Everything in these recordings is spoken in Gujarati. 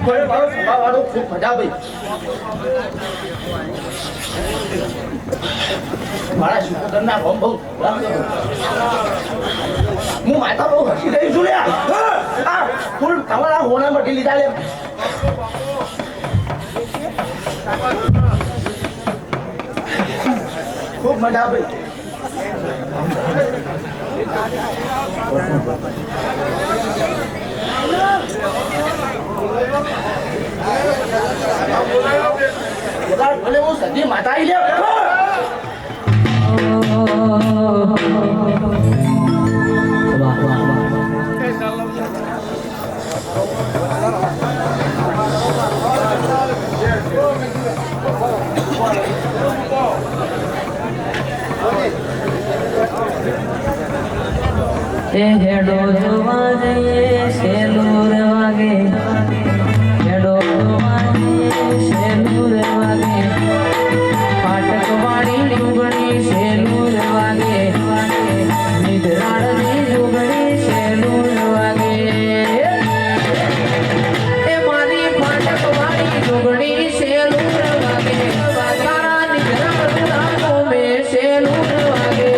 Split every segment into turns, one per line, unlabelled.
કોઈ મારો સભાવાળો ખૂબ મજા ભાઈ મારા શુકરના ભમ બહુ હું માતા બહુ હસી રહી છું લે આ ફૂલ તમારા હોના મટી લીધા લે ખૂબ મજા ભાઈ ભલે હું સદી માતા આવી લે
હેડો જોવા જઈએ શેલુર વાગે હેડો જોવા જઈએ શેલુર વાગે ફાટક વાળી જુગણી શેલુર વાગે નિધરાળની જુગણી શેલુર વાગે એ મારી ફાટક વાળી જુગણી શેલુર વાગે તારા નિધરાળનો મે શેલુર વાગે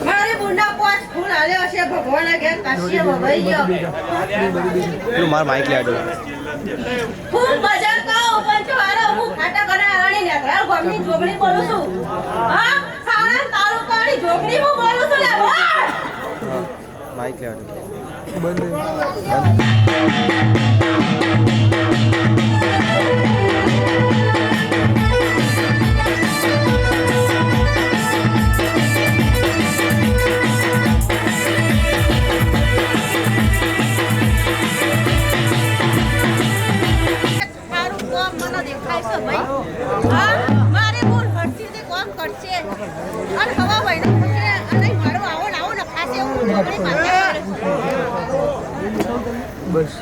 મારે બુંડા પાંચ ફૂલ આલ્યો છે ભગવાન ઘેર કાશી ભવાઈ ગયો
પેલું માર માઈક લે આડો
ખૂબ મજા કહો પંચ વાળો હું ખાટા કરે આણી નેકરા ગમની જોગણી બોલું છું હા સાણા તાલુકાની જોગણી હું બોલું છું લે
માઈક લે આડો
મારે બોલ હરતી કોમ કરશે અને હવા વૈનો પૂછે અને મારો આવો ને ખાસે હું જોગણી માથે
બસ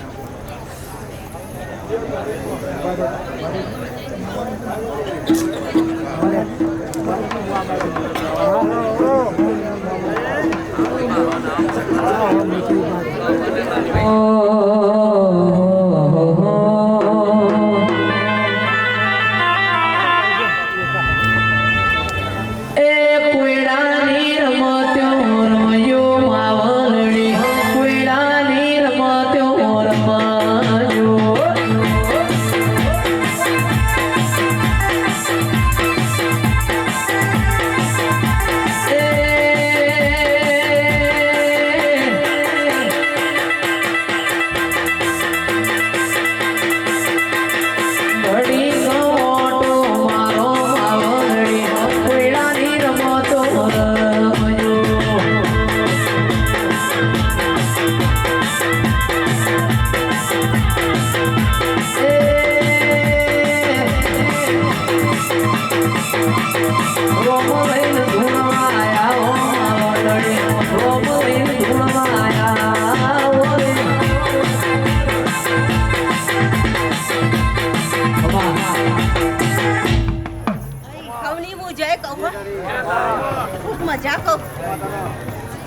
કહું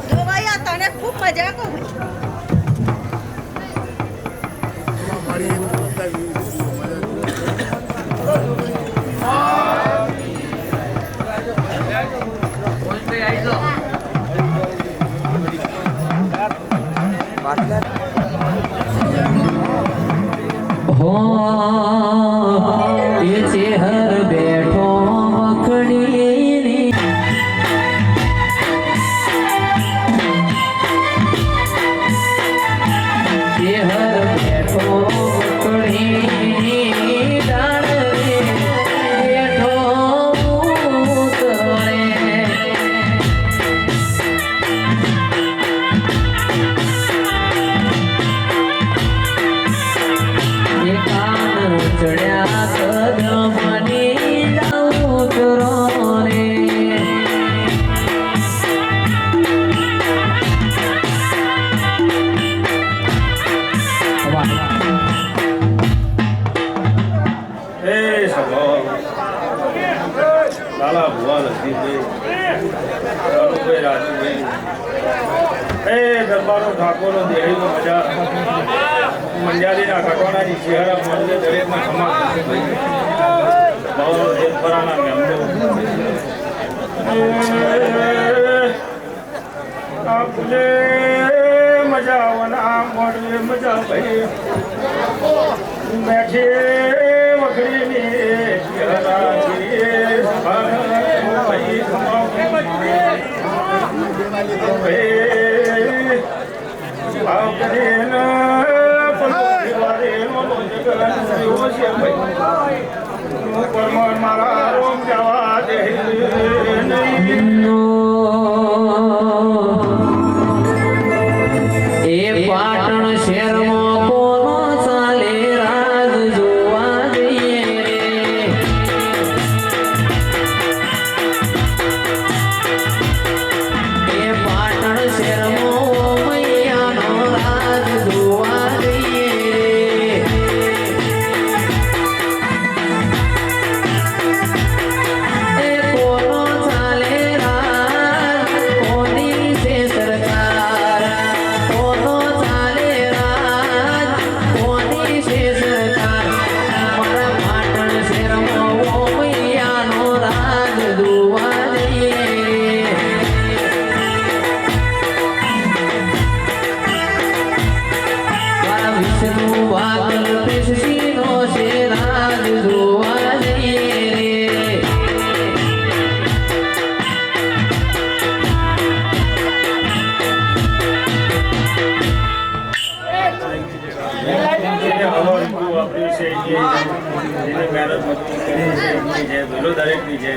જોવાયા તને ખૂબ મજા કહું
હો એ ચેહર બેઠો મખડીની ચેહર બેઠો મખડીની ડાળ રે બેઠો ઉતરે ચડ્યા કદમની ઉતરો રે
લાલા ભુવા લક્ષ્મીભાઈ રાજુભાઈ દરબારો ઠાકોરો દેહળીનો મજા મંજારીના ખટવાણાની ચહેરા મળે દરેકમાં સમાજ બહુ દેશભરાના મેમ્બરો આપણે મજા આવવાના મળે મજા ભાઈ બેઠે વખરીની ચહેરા ભાઈ મારા રોમ જવા દે
એ પાટણ શહેરમાં કોનો ચાલે રાજ જોવા જઈએ એ પાટણ શહેરમાં મૈયાનો રાજ જોવા જઈએ એ કોનો ચાલે રાજ કોની છે સરકાર કોનો ચાલે રાજ કોની છે સરકાર મારા પાટણ શહેરમાં ઓ મૈયાનો રાજ જોવા જઈએ મારા વિષ્ણુ વાગલ પેશીનો છે રાજ જોવા જઈએ રે
દરેકની છે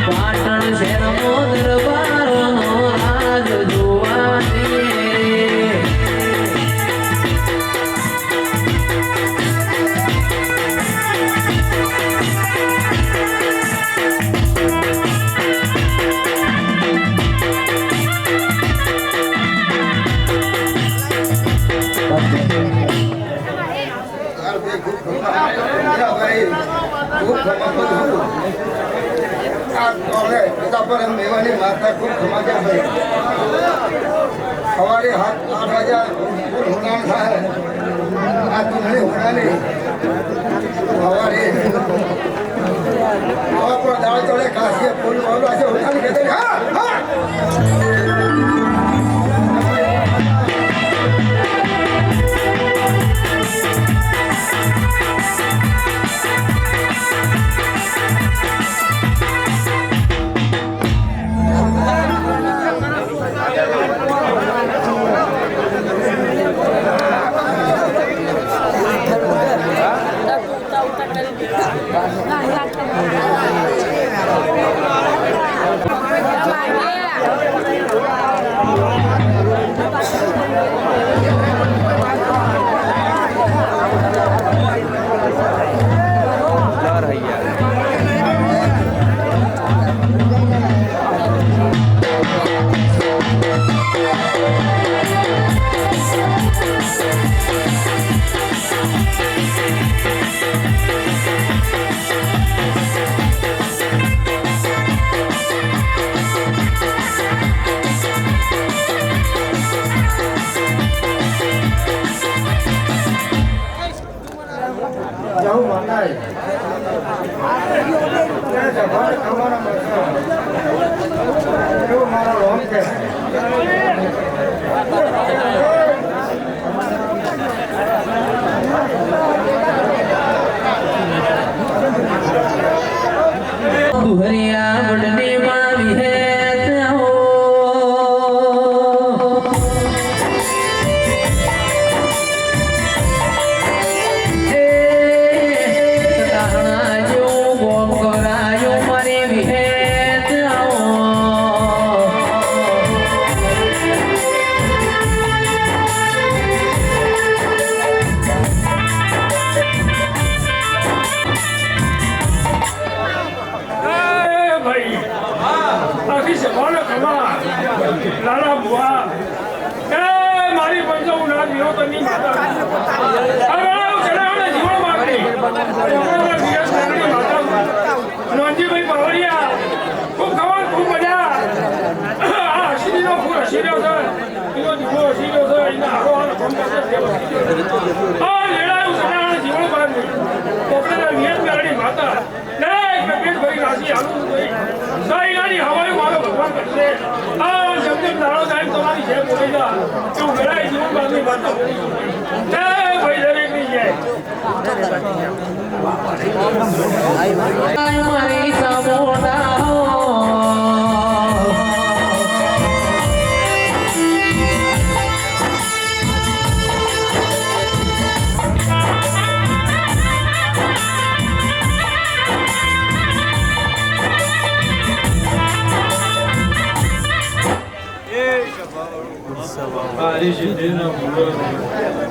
પાટણ શહેરનો દરબારનો રાજ જોવા જઈએ
મેવાની માતા ખૂબ સમાચાર છે સવારે 8 વાગ્યા ફૂલ હુનાણ થાય આ ચૂંટણી હુનાની સવારે પર દાળ ચડે કાશીએ ફૂલ વાવડા છે હુનાની કહેते હા હા એવું મારો રોમ છે
દુહરિયા વડની માં વિહેત હો સતારણા જેવું ગોમ કરાયું મારે વિહેત આવો
ભાઈ આખી સભાનો ખમા લાલા બુઆ એ મારી પંચાવું ના જીવો તો નહીં માતા ચડાવને જીવન માંગણી માતા નોંધીભાઈ પાવડિયા ખૂબ ખબર ખૂબ મજા આ હસીનો ફૂલ હસીનો છે એનો દીકરો હસીનો છે એના હારો હારો ફોન કરશે આ લેડાયું ચડાવને જીવન માંગણી પોતાના નિયત મેળવી માતા પેટ ભરી રાશિ આવું સાઈનાની હવાયું મારો ભગવાન કરશે આ જમજમ દાડો સાહેબ તમારી જેમ બોલી જા તું મેળાય જીવન બાદની વાતો જય ભાઈ દરેકની જય
મારી સમોડા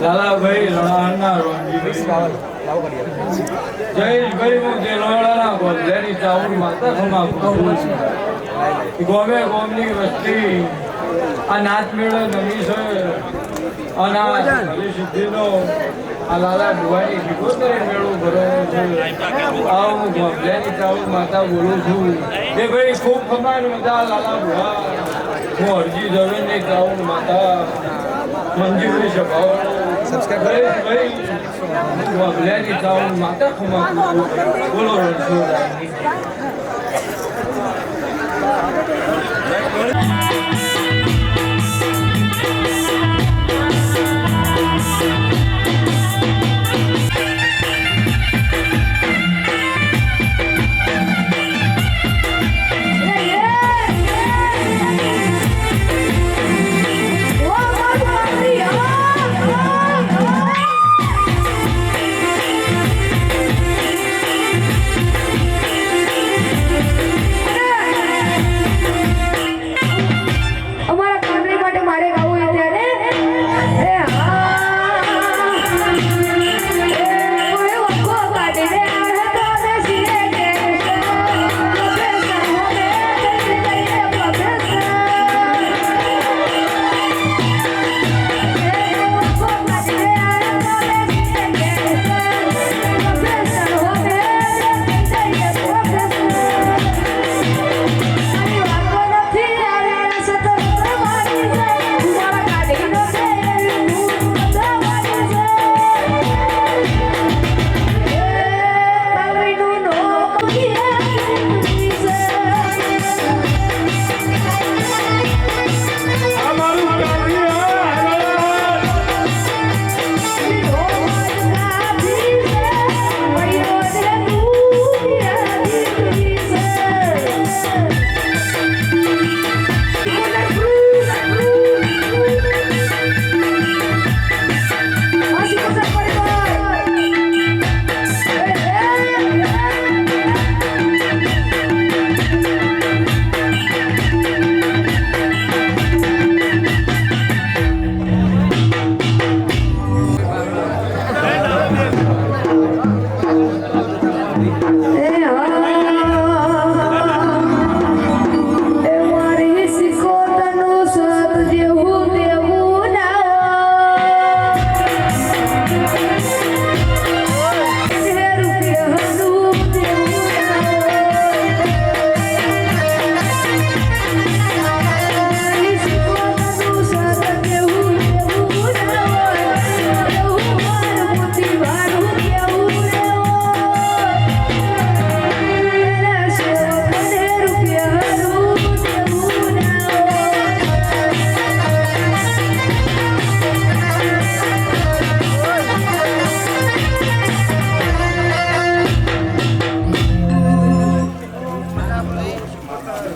લાલાભાઈ રણાના રોંજીભાઈ જયેશભાઈ હું દેલોડાના ગોમલેની ચાઉર માતા ખમા ગોમે ગોમની વસ્તી આ નાચ મેળો નવી છે અને હરી સિદ્ધિનો આ લાલા ભુવાની શિકોતરે મેળો ભરેલો છે આ હું ગોમલેની ચાઉર માતા બોલું છું એ ભાઈ ખૂબ ખમાન મજા લાલા ભુવા હું હરજી જવેની ચાઉર માતા મંજીભાઈ સભાવાળો સબસ્ક્રાઇબ ભાઈ ચાઉર માતા ખમા બોલો રણછોડરાયની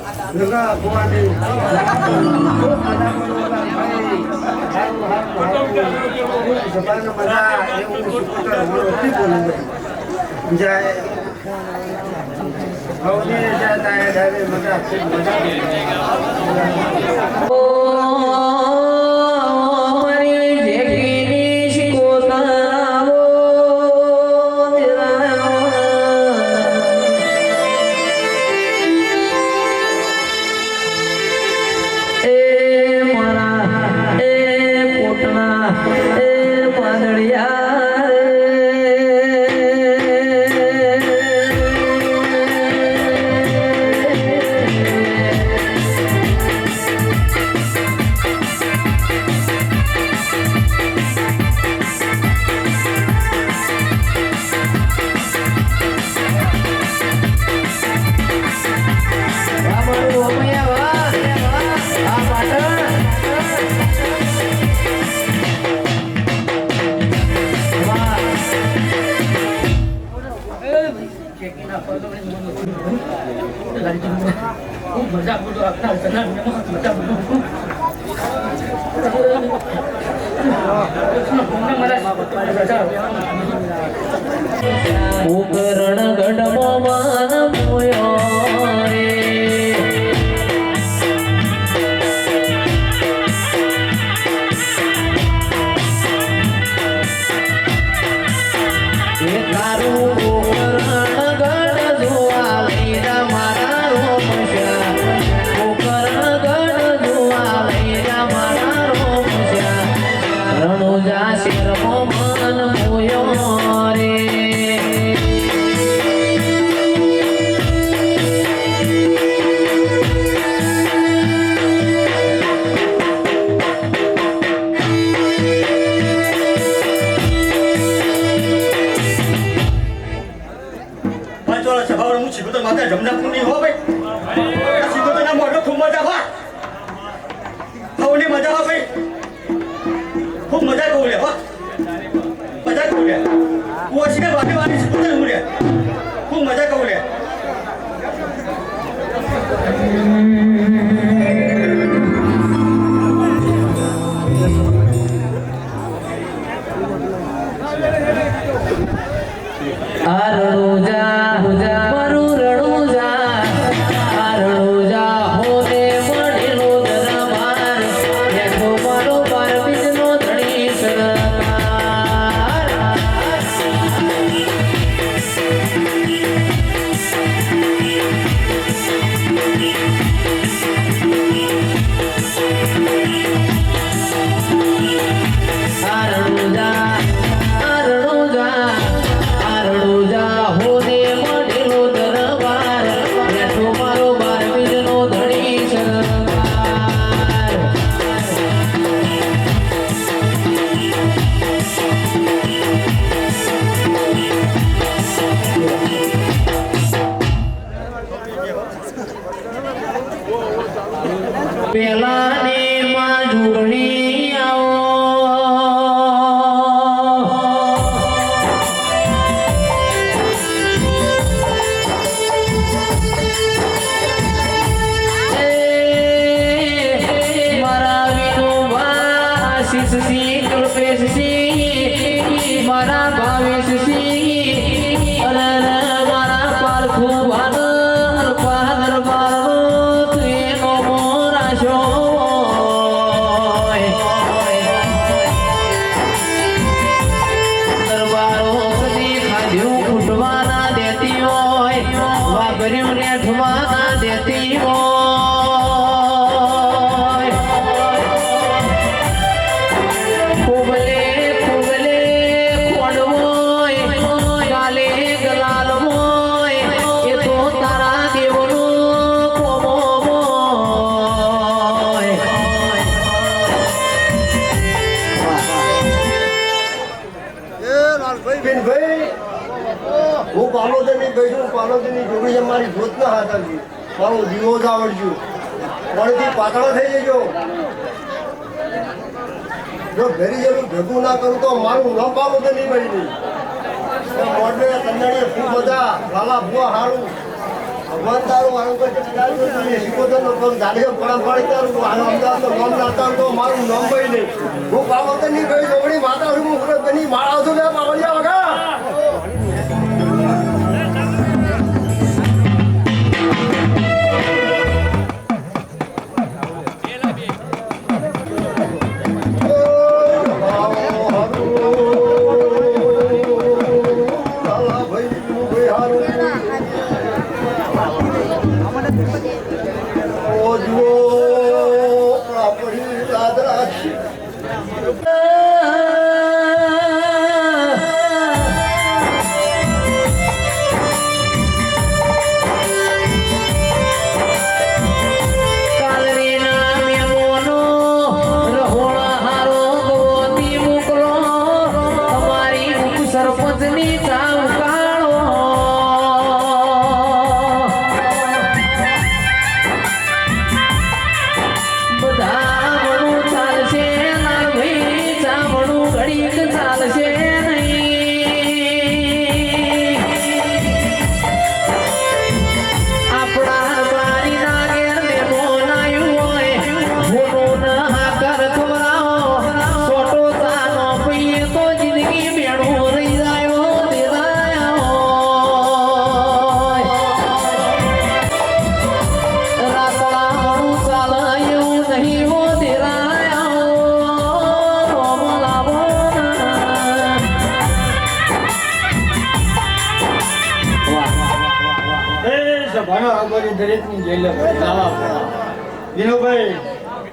ભેગા ભગવાનની ખૂબ મજા કરવાના ભાઈ. સભાને મજા એવું સુપુત્ર નથી બોલું જય ભવની જય તાય ડાયરે મજા ખૂબ મજા
ઓ મારી જેગીની શિકોતરાવો એ મારા એ પોટના એ પાદળિયા ઉકરણ ગઢમાં માન મોયો રે એ તારું ઉકરણ ગઢ જોવા લઈ જા મારા રોમશ્યા ઉકરણ ગઢ જોવા લઈ જા મારા રોમશ્યા રણુજા શિરમાં માન મોયો રે
પાંચવાળા સભાવાળા હું શીખો તો માતા જમનાપુર ની હો ભાઈ શીખો તો ના મોઢો ખૂબ મજા હો ખાવાની મજા હો ભાઈ ખૂબ મજા કહું લે હો મજા કહું લે ઓછી વાગે વાગે શીખો તો હું લે ખૂબ મજા કહું લે
આ રણુજા મારું રણુજા આ રણુજા હોને મળેલો દરબાર બેઠો મારો બાર બીજનો ધણી સરકાર આ રણુજા હોને મળેલો દરબાર બેઠો મારો બાર બીજનો ધણી સરકાર પેલાને માં જોગણી આવો મારા ભાવેશસિંહ અને મારા પાલખું દરબાર એનો મોરાશો દરબારો કદી ખાધ્યું ખૂટવા ના દેતી હોય વાપર્યું નેઠવા ના દેતી હોય
હું પાલોદરની બેઠું પાલોદરની જોગી મારી જોત ના હાથ આવી મારો દીવો જ આવડજો વળથી પાતળો થઈ જજો જો ઘરી જેવું ભેગું ના કરું તો મારું ન પાલોદરની બની મોડે કંદડીએ ખૂબ બધા લાલા ભુવા હારું ભગવાન તારું મારું કોઈ ચડાવ્યું નથી. સિકોતરનો પગ ઝાડીએ પડા પાડી તારું આનો અમદાવાદનો નામ લાવતા હોય તો મારું નામ ભાઈ નહીં. હું પાવાગઢની ભાઈ જોગણી માતા છું. હું સુરતની માળા છું. લે પાવડિયા વગા.
દિનુભાઈ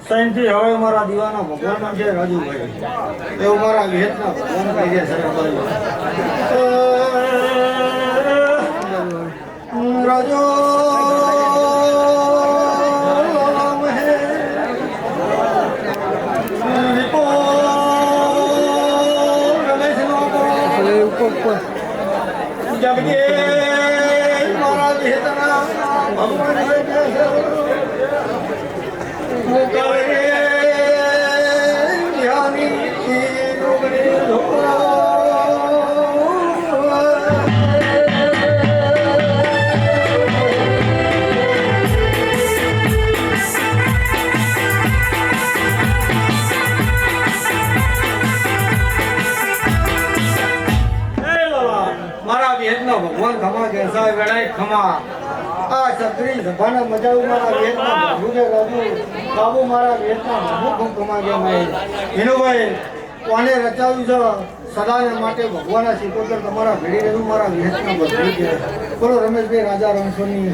સાઈનથી હવે મારા દીવાના ભગવાન છે રાજુભાઈ એવું મારા વિહેતના ભગવાન કહી દે રાજો મારા વિહેતના ભગવાન ભગવાન ખમા કેસા વેળાય ખમા આ છત્રી સભાના મજાવું મારા વેદના ભગુને રાજુ બાબુ મારા વેદના ભગુ ખૂબ ખમા ગયા મેં વિનુભાઈ કોને રચાવ્યું છે સદાને માટે ભગવાનના સિકોતર તમારા ભેડી રહ્યું મારા વેદના બધું છે બોલો રમેશભાઈ રાજા રણછોડની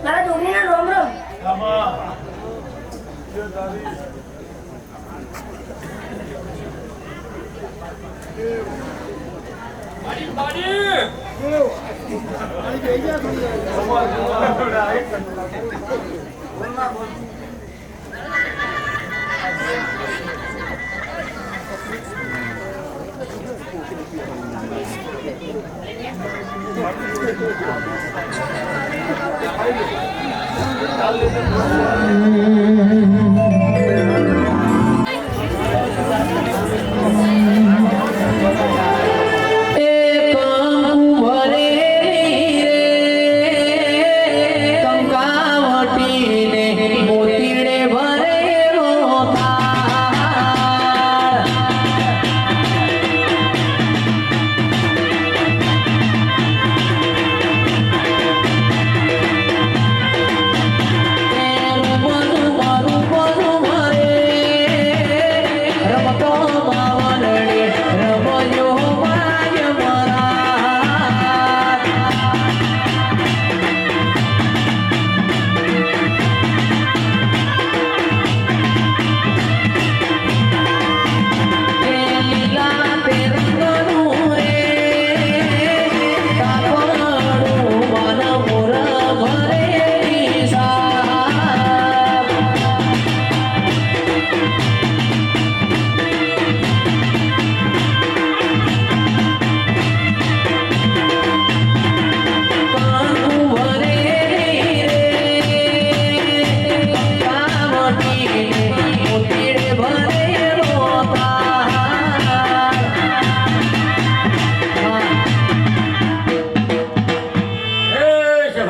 મારા જોગણીના રોમ રોમ
મારું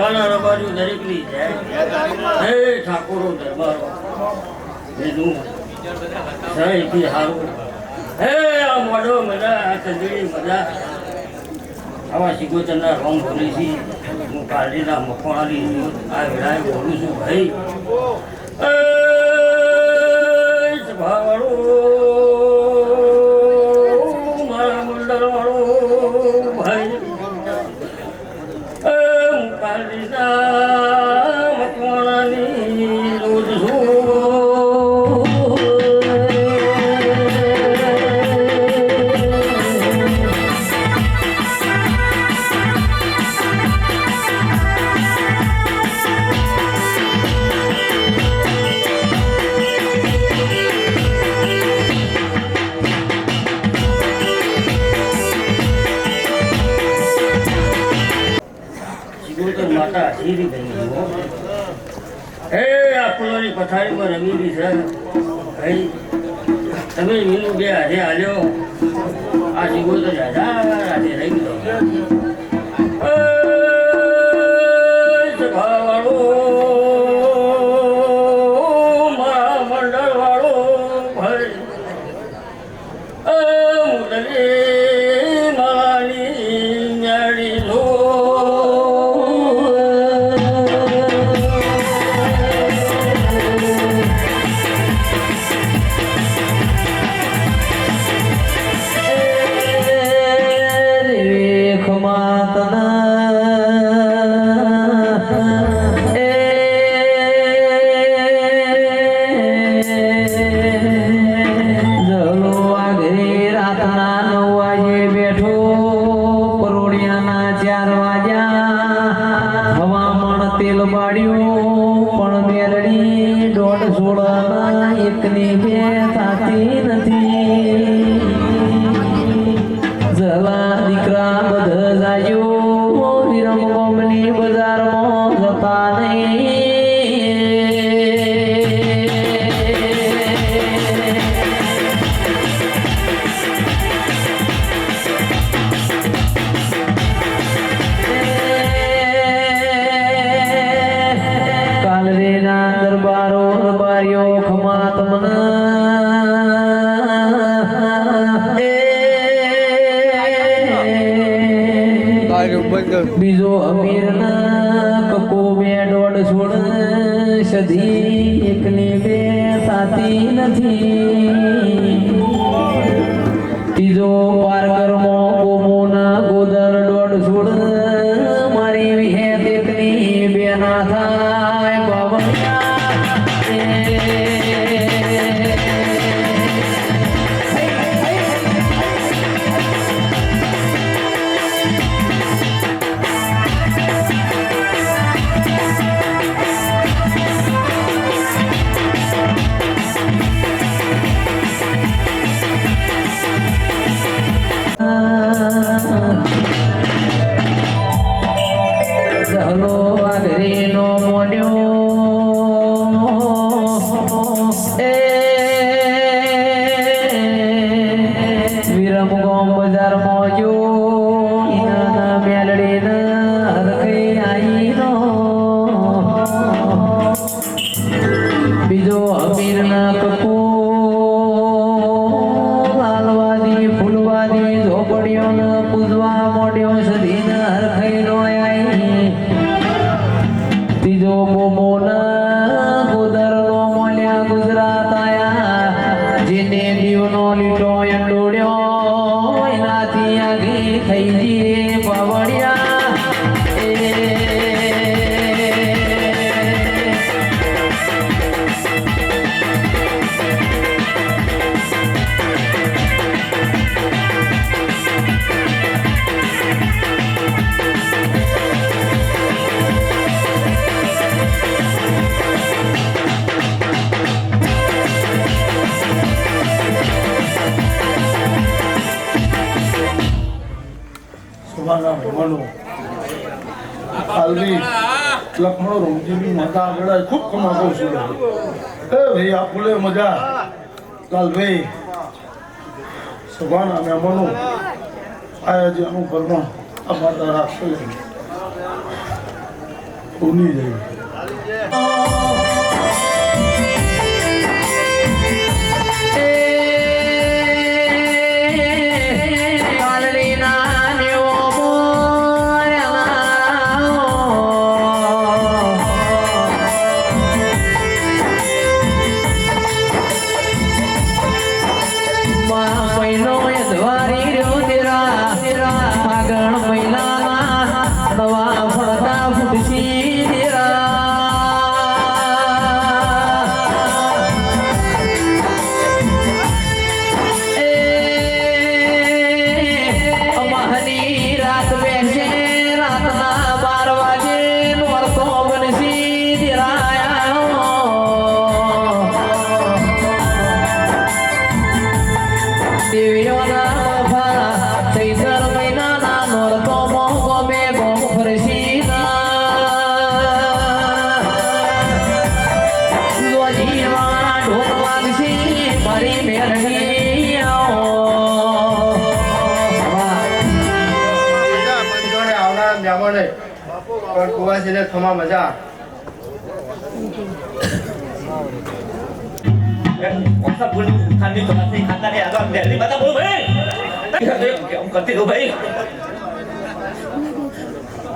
સભાના રબારીઓ દરેકની જાય હે ઠાકોરો દરબારો બીજું સહીથી હારું હે આ મોઢો મજા આ ચંદડી મજા આવા સિગોતરના રોંગ ભૂલી છી હું કાળજીના મખવાળી આ વેળાએ બોલું છું ભાઈ સભાવાળો મારા મંડળવાળો ભાઈ કાળજીના મખવાળાની રોજ છું માતા હીરી ગઈ હે આ ફૂલોની પથારીમાં રમી છે ભાઈ તમે મીનું બે હાથે હાલ્યો આ શીખો તો રાજા રાતે રહી ગયો સભાવાળો મારા મંડળ વાળો ભાઈ મુરલી મારી ન્યાડી લો બીજો અમીર ના કકો બે દોઢ છોડ સધી એકની બે સાથી નથી ત્રીજો પારકરમો કોમો ના ગોદર દોઢ છોડ મારી વિહે એકની બે ના થાય બાબા
લખણો રોમજીની માતા આગળ ખૂબ કમાતો છું એ ભાઈ આ ફૂલે મજા કાલ ભાઈ સભાના મહેમાનો આયા જે અનુભવમાં આ માતા રાખશે ઉની જાય
પણ કુવાસીને ખમા મજા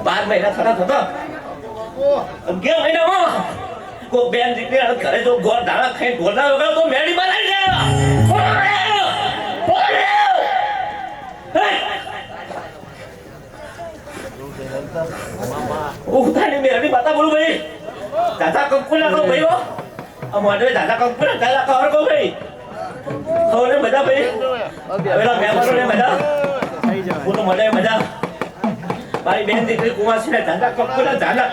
બાર મહિના થતા થતા 11 મહિનામાં કોઈ બેન દીકરી ઘરે જો ગોળ ધાણા ખાઈ ગોળના વગર તો મેડી બનાવી ગયા ઉતાની મેરડી બાતા બોલું ભાઈ દાદા કંકુ લાગો ભાઈ આ મોડવે દાદા કંકુ ના દાદા કવર કો ભાઈ હવે મજા ભાઈ પેલા મહેમાનો ને મજા હું તો મને મજા મારી બેન દીકરી કુવાસી ને દાદા કંકુ ના દાદા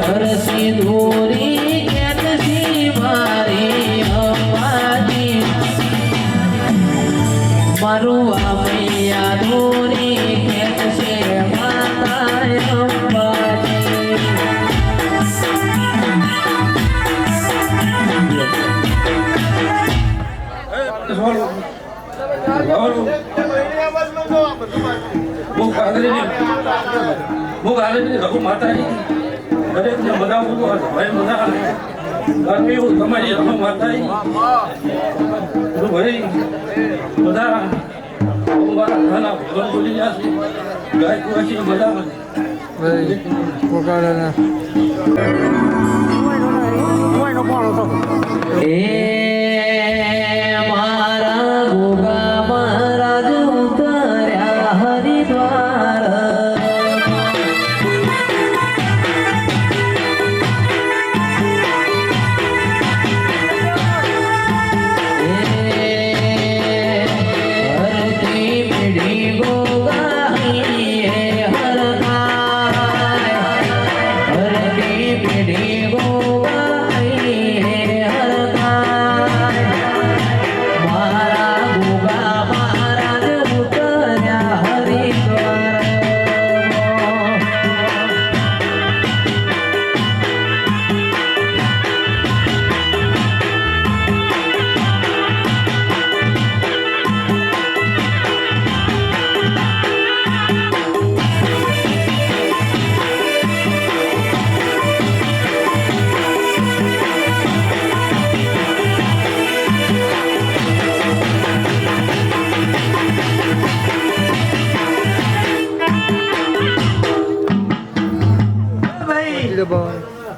હરસી દોરી કેતસી મારી અંબાજી
ગાલે રઘુ માતા દરેકને બધા બોલું ભાઈ બધા ગરમી હું તમારી રઘુ માતા ભાઈ બધા મારા ઘરના ભગવાન બોલી જશે ગાય કુવાસી બધા
ભાઈ પોકાળાના
મારા ગોગા મહારાજ ઉતર્યા હરિદ્વાર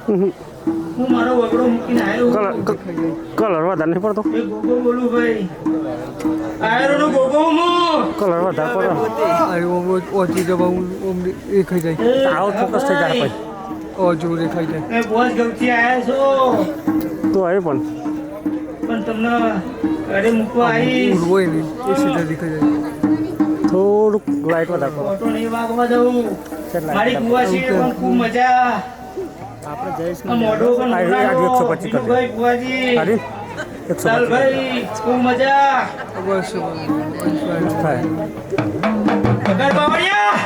હું મારો વગડો મૂકીને આવ્યો
કલર વધારે નહીં પડતો
એ ગોગો બોલું ભાઈ આયરો નો ગોગો હું
કલર વધારે પડે ઓછી જવા એ ખાઈ જાય આઉટ ફોકસ થઈ જાય પછી ઓછું દેખાઈ જાય
એ બોસ ગૌથી આયા છો
તો આવે પણ
તમને ઘરે મૂકવા આવીશ
હોય ને એ સીધા દેખાઈ જાય થોડુંક લાઈટ વધારે
ઓટો નહીં વાગવા જવું મારી કુવાસી પણ ખૂબ મજા
આપણે જઈશું
મોઢો પણ
આજે 125 કરી
ભાઈ કુવાજી
હારી
ચાલ ભાઈ ખૂબ મજા
બસ થાય
પગાર બાવળિયા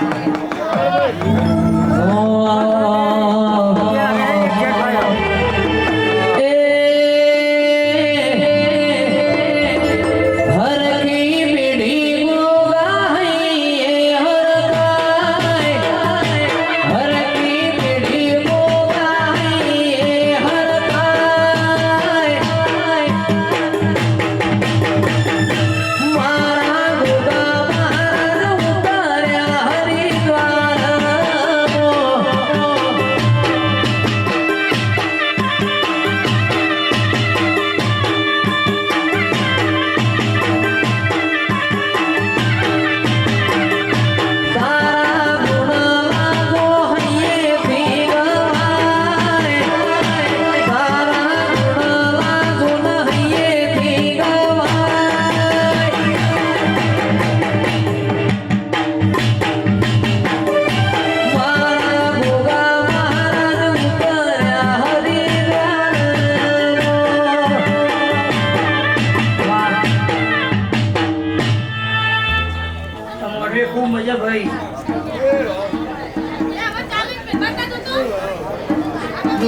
ખૂબ મજા ભાઈ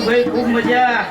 ભાઈ ખૂબ મજા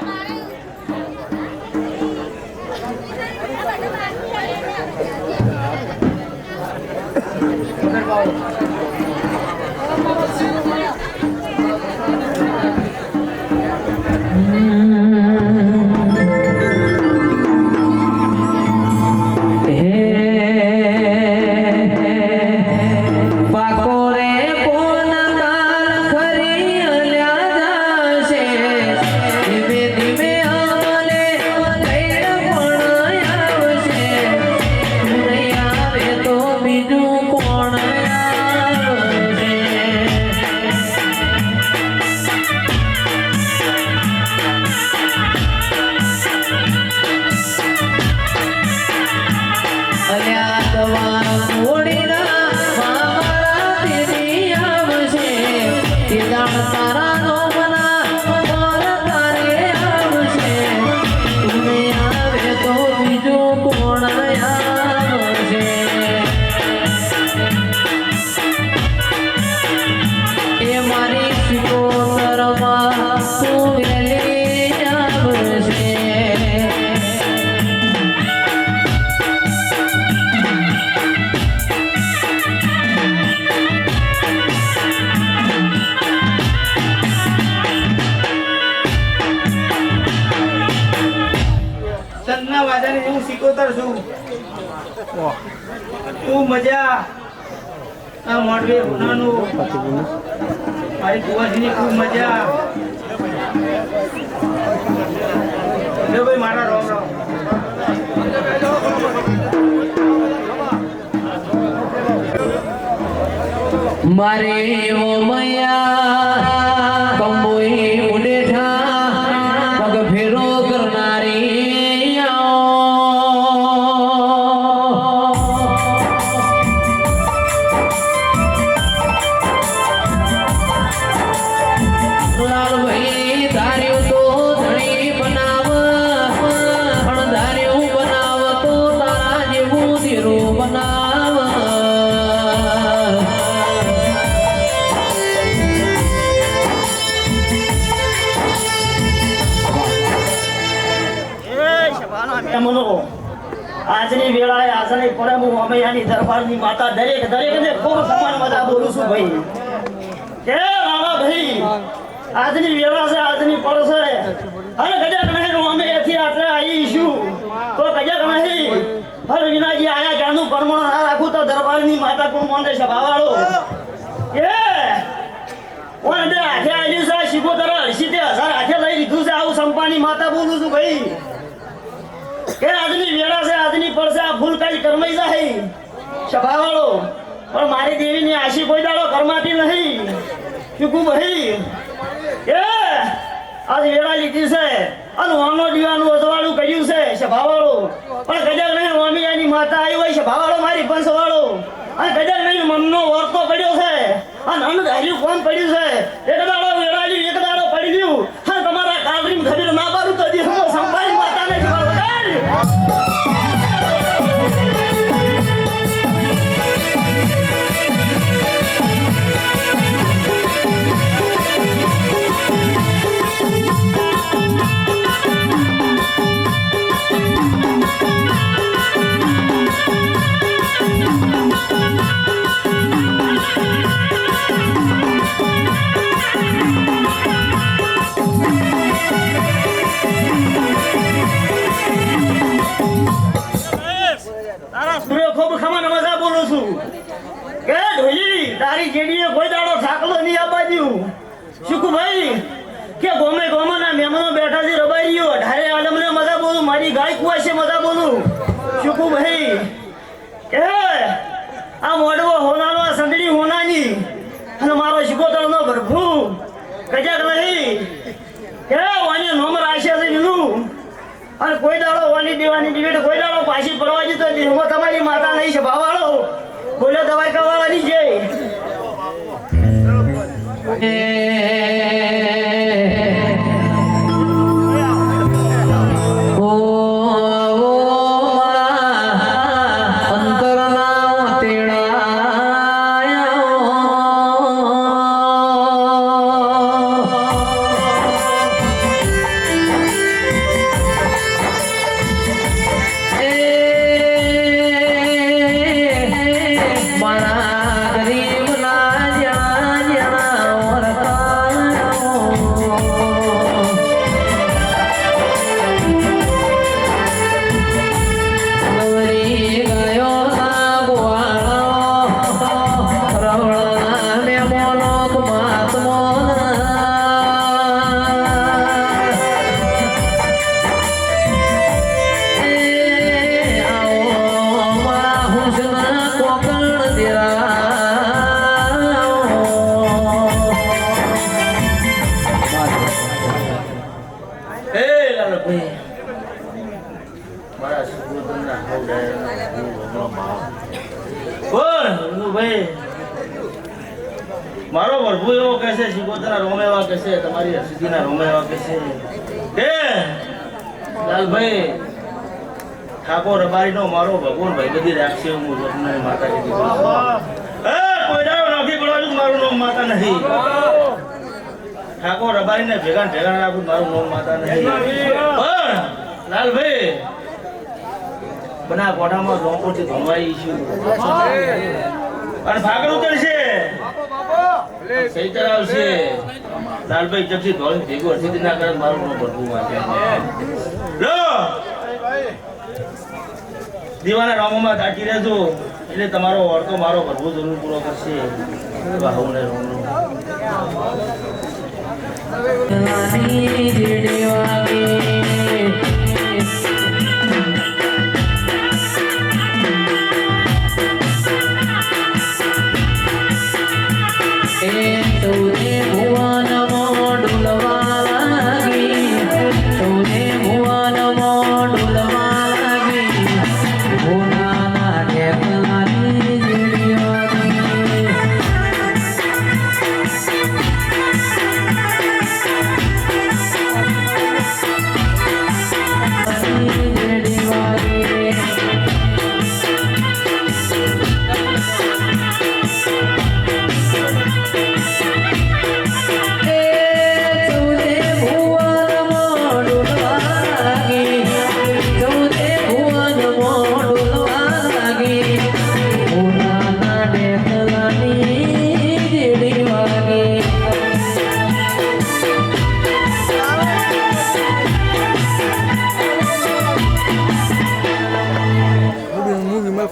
મજાની હું શીખોતર છું તું મજા આ મોડવે ઉનાનું મારી કુવાજીની ખૂબ મજા લે ભાઈ મારા રોમ રોમ
મારે ઓ મૈયા કંબોઈ ઉડેઠા પગ ફેરો કરનારી લાલભાઈ ધાર્યું તો ધણી બનાવ પણ ધાર્યું બનાવ તો તારા જેવું ધીરું બનાવ
આજની વેળાએ આજની પડે હું અમૈયાની દરબારની માતા દરેક ને ખૂબ સમાન મજા બોલું છું ભાઈ કે લાલા ભાઈ આજની વેળા છે આજની પડ છે અને કદાચ નહીં હું અમે એથી આટલે આવીશું તો કદાચ નહીં હર વિનાજી આયા જાનું પરમણ ના રાખું તો દરબારની માતા કોણ મોને સભાવાળો કે ઓને બે હાથે આલ્યું છે શીખોતર 80,000 હાથે લઈ લીધું છે આવું સંપાની માતા બોલું છું ભાઈ કે આજની વેળા છે આજની પડશે આ ફૂલ કઈ કરમાઈ જાય સભાવાળો પણ મારી દેવીની આશી કોઈ દાડો કરમાતી નહીં ચૂકું ભાઈ કે આજ વેળા લીધી છે અને વામનો દીવાનું અજવાળું કર્યું છે સભાવાળો પણ કદાચ નહીં વામિયાની માતા આવી હોય સભાવાળો મારી પંચવાળો અને કદાચ નહીં મનનો વર્તો પડ્યો છે અને અન્નધાર્યું કોણ પડ્યું છે એક દાડો વેળાલી એક દાડો પડી ગયું હા તમારા કાલરીમ ખરીદ ના પાડું તો દિવસો સંભાળી માતાને જવા વગાડ તારી જેડીએ કોઈ દાડો ઠાકલો નહીં આબાજ્યું શુકુ ભાઈ કે ગોમે ગોમાના મહેમાનો બેઠા છે રબારીઓ ઢારે આલમને મજા બોલું મારી ગાય કુવા છે મજા બોલું શુકુ ભાઈ કે આ મોડવો હોનાનો આ સંદડી હોનાની અને મારો શિકોતરનો ભરભુ કજાક નહીં કે વાને નોમ રાશે છે લીલું અને કોઈ દાડો વાની દેવાની ડિબેટ કોઈ દાડો પાછી પડવા જતો દેહમાં તમારી માતા નહીં છે ભાવાળો બોલે દવાઈ કરવાની છે મારો પ્રભુ એવો કહેશે શિકોતરના રોમ એવા કહેશે તમારી હસીદીના રોમ એવા કહેશે કે લાલભાઈ ઠાકોર રબારીનો મારો ભગવાન ભાઈ બધી રાખશે હું તમને માતાજી કોઈ દાડો નોખી પડવાનું મારું નામ માતા નહીં ઠાકોર રબારીને ભેગા ભેગા રાખું મારું નામ માતા નહીં પણ લાલભાઈ બના કોઠામાં લોકોથી ધોવાઈ છું અને ભાગર ઉતરશે સહી કરાવશે લાલભાઈ જગસી ધોળી ભેગું હસીદી ના કરે મારું નામ ભરવું વાંચે લો
દીવાના રામોમાં તાકી રહેજો એટલે તમારો ઓળતો મારો ભરવો જરૂર પૂરો કરશે બાહુને રોમ રોમ
નાની જીડી વાગી એ સૌને ભુવન મોડુલવા લાગી સૌને ભુવન મોડુલવા લાગી ભુવનના ઢેકલાની જીડી વાગી જીડી વાગી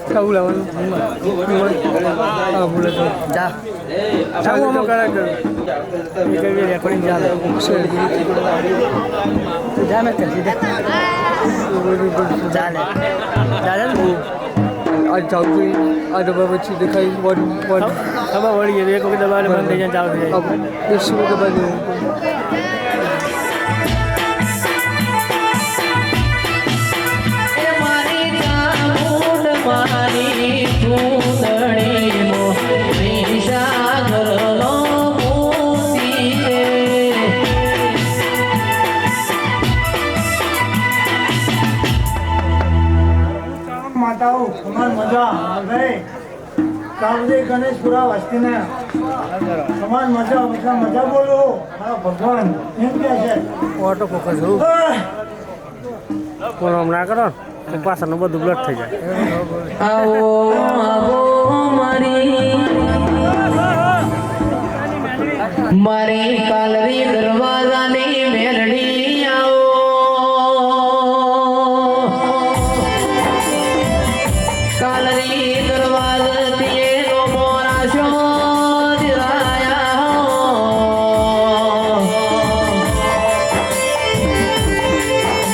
ખાવું લાવવાનું હા બોલે તો જા જાવું આમાં કરા કર રેકોર્ડિંગ ચાલે જા મેં કરી દે ચાલે ચાલે આજ જાઉં છું આ દબા પછી દેખાય વન ખબર વળી ગઈ એક વખત દબાને બંધ થઈ જાય ચાલુ થઈ જાય 10 દબા દે મારી ચૂંદડી મો સાગરનો મોતી રે
માતાઓ સમાન મજા આવે કાવજી ગણેશપુરા વસ્તીને સમાન મજા મજા બોલો મારા ભગવાન એમ કે છે
ઓટો ફોકસ હું કોણ ના કરો પાછળનું બધું બ્લડ થઈ જાય
આવો આવો મારી કાલરી દરવાજાની મેલડી આવો કાલરી દરવાજાથી એનો મોરાશો દિરાયા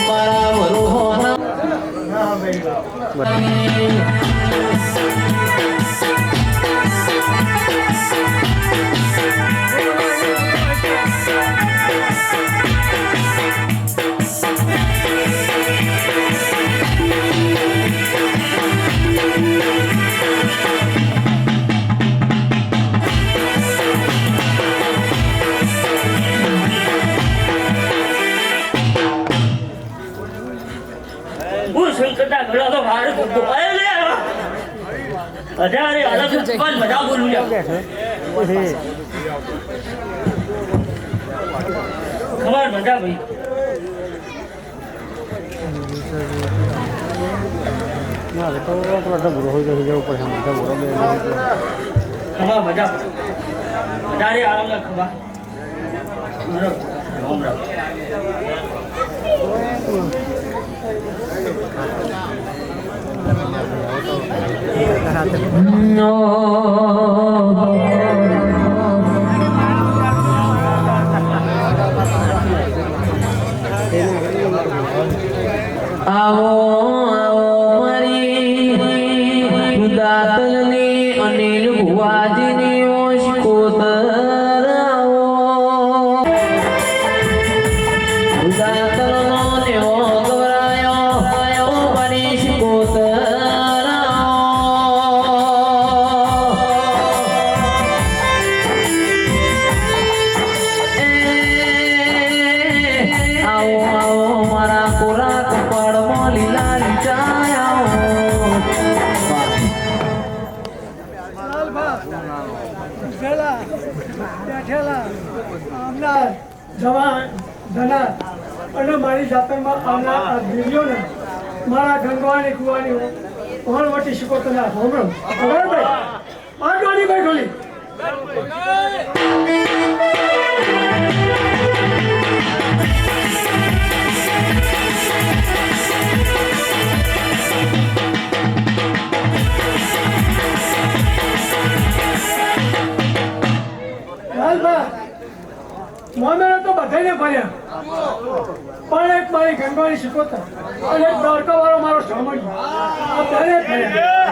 મારા વરુહોના
શંકરના ઘડા તો ભારે દુખાય લે અજારે અલગ પણ મજા બોલું લે ખબર મજા ભાઈ
ના તો ડબરો હોય તો જવું પડે ડબરો
ખબર મજા અજારે આરામ ખબર રામ રામ
No. આવો આવો મારી દાતલની અનિલ ભુવાજીની ઓશકોતર આવો દાતલનો નેવો ગવરાયો મારી શકોતર આવો આવો મારા કોરા કપાળમાં લીલા લીચાયા
જવાન ધના અને મારી જાતમાં આવનાર આ વીડિયોને મારા ગંગવાની કુવાની વટી શકો તો ના હોમરો બરાબર ભાઈ આ ગાડી ભાઈ ખોલી લાલભાઈ મોમેરો તો બધાને ફર્યા પણ એક મારી ગંગવાની શીખોતર અને એક દ્વારકા વાળો મારો સામળી આ બધાને ફર્યા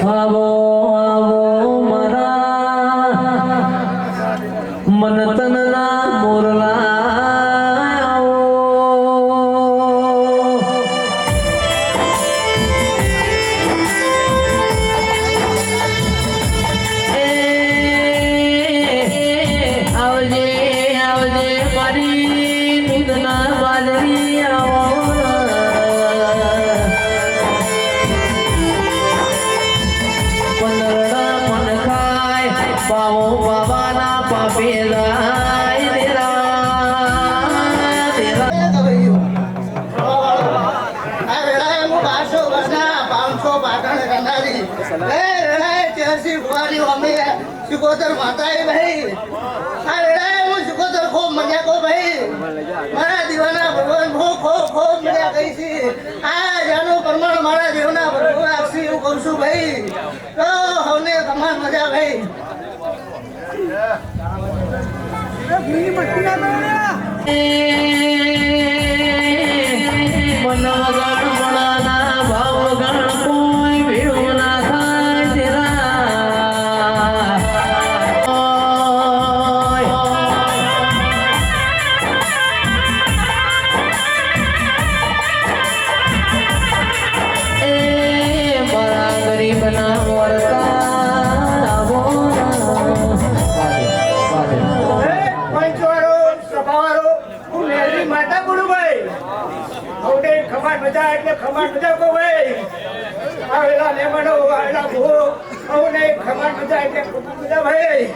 આવો આવો મારા મન તનના મોરલા આવો આવજે આવજે મારી દૂધના બાજરી આવો પાવો બાબાના પાપેલા
શિકોતર માતા ભાઈ આ વેળાએ હું શિકોતર ખૂબ મજા કહું ભાઈ મારા દીવાના ભગવાન ખૂબ ખૂબ ખૂબ મજા કહી છે આ જાનું પ્રમાણ મારા દેવના ભગવાન આપશે એવું કહું છું ભાઈ તો હવે તમાર મજા ભાઈ
ભાવ ગણ કોઈ ભીડું ના થાય મારા ગરીબના વર્તા
ખમાડ મજા એટલે ખમાડ મજા કહો ભાઈ આવેલા મહેમાનો આવેલા ભૂ આવું નહીં ખમાડ મજા એટલે ખમાડ મજા ભાઈ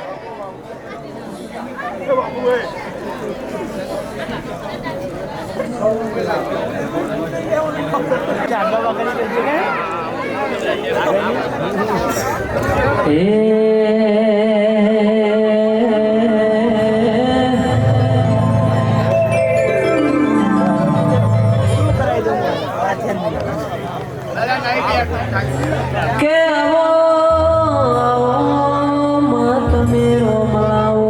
કે આવો મત મેરો માવો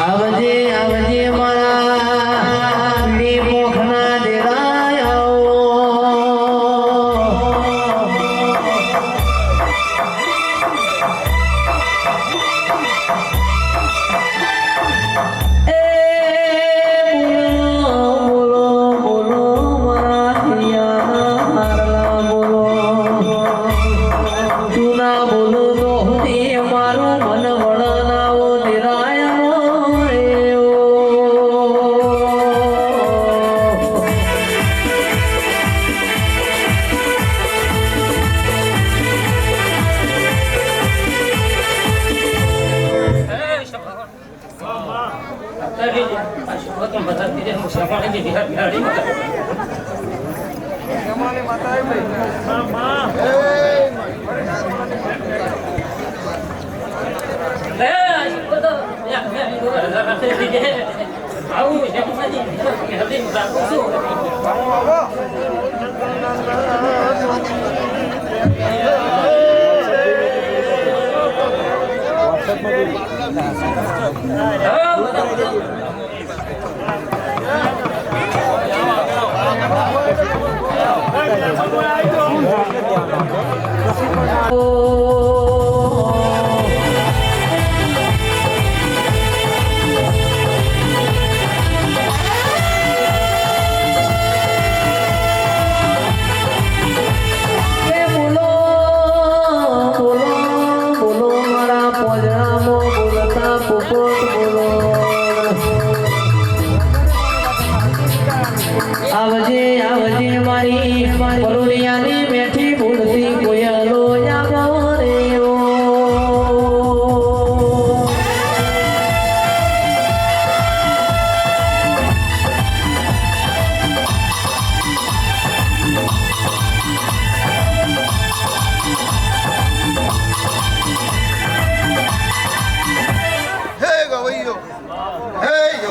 આવજે આવજે મારા પોખના ડેરાય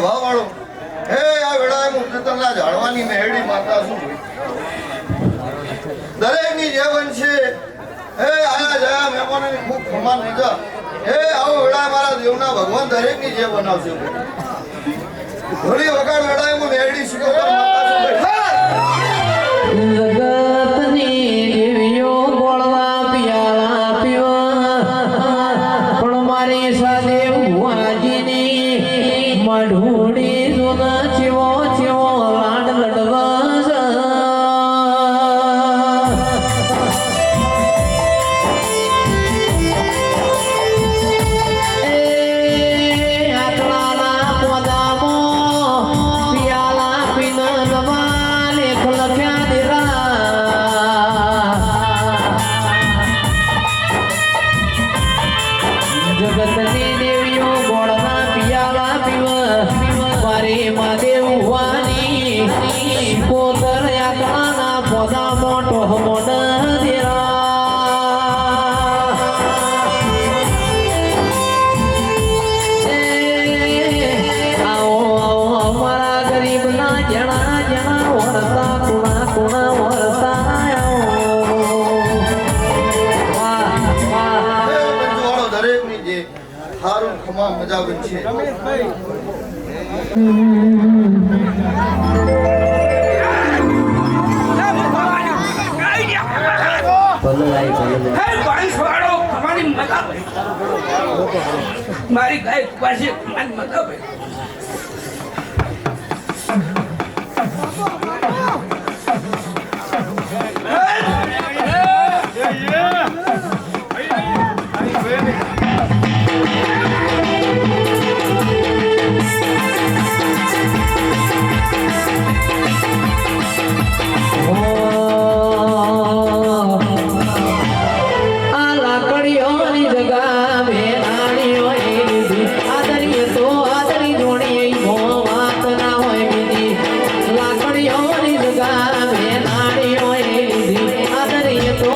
કહેવા વાળો હે આ વેળાએ હું કીર્તનલા ઝાડવાની મેરડી માતા છું દરેકની જીવન છે હે આયા જયા મહેમાનોની ખૂબ ખમાન મજા હે આવો વેળાએ મારા દેવના ભગવાન દરેકની જે બનાવશે ઘણી વખત વેળાએ હું મેરડી શીખો માતા છું
જગતની દેવીઓ બોળવા પિયાળા પીવા પણ મારી સાથે ભુવાજીની મઢુડી જોના ચેવો ચેવો લાડ લડવા જગતની દેવીઓ ગોળના પિયાલા પીવા મારી મહાદેવ ભુવાની કોતર યાત્રાના પોદા મોટો મોટા દેરા આવો આવો અમારા ગરીબના જણા જણા વરસા કુણા કુણા વરસા
દરેકની જે સારું ખમા મજા છે
મારી ગાય પાસે મજા
લાકડીઓની જગા